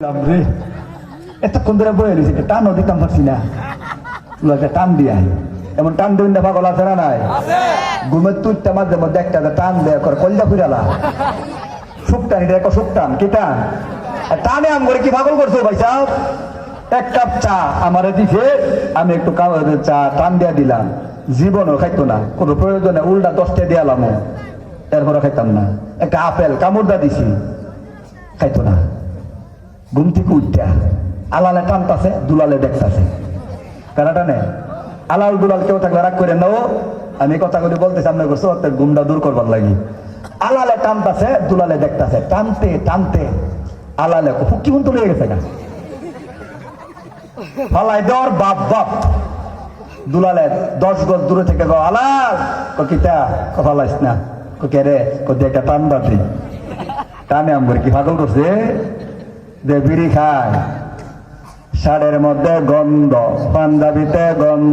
রে এতক্ষণ ধরে বয়ে রয়েছে টানও দিতাম পারছি না টান দিয়া এমন টান দিন না পাগল আছে না নাই ঘুমের তুইটা মাঝে মধ্যে একটা টান দেয় করে কলজা ফিরালা শুকটান এটা একটা শুকটান কি টান টানে আম করে কি পাগল করছো ভাই সাহেব এক কাপ চা আমারে দিছে আমি একটু চা টান দিয়া দিলাম জীবনও খাইতো না কোনো প্রয়োজনে উল্টা 10টা দিয়ালাম এরপরে খাইতাম না একটা আপেল কামড়দা দিছি খাইতো না ঘুম থেকে উঠটা আলালে টানতাছে দুলালে দেখতাছে কারা টানে আলাল দুলাল কেউ থাকলে রাগ করে নাও আমি কথাগুলি বলতেছি আপনার করছো ঘুমটা দূর করবার লাগি আলালে টানতাছে দুলালে দেখতাছে টানতে টানতে আলালে ফুকি হুন তুলে গেছে না ফালাই দেওয়ার বাপ বাপ দুলালে 10 গজ দূরে থেকে গো আলাল কিতা ফালাইস না কে রে কোথায় একটা টান বাতি টানে আমার কি পাগল করছে যে বিড়ি খায় শাড়ির মধ্যে গন্ধ পাঞ্জাবিতে গন্ধ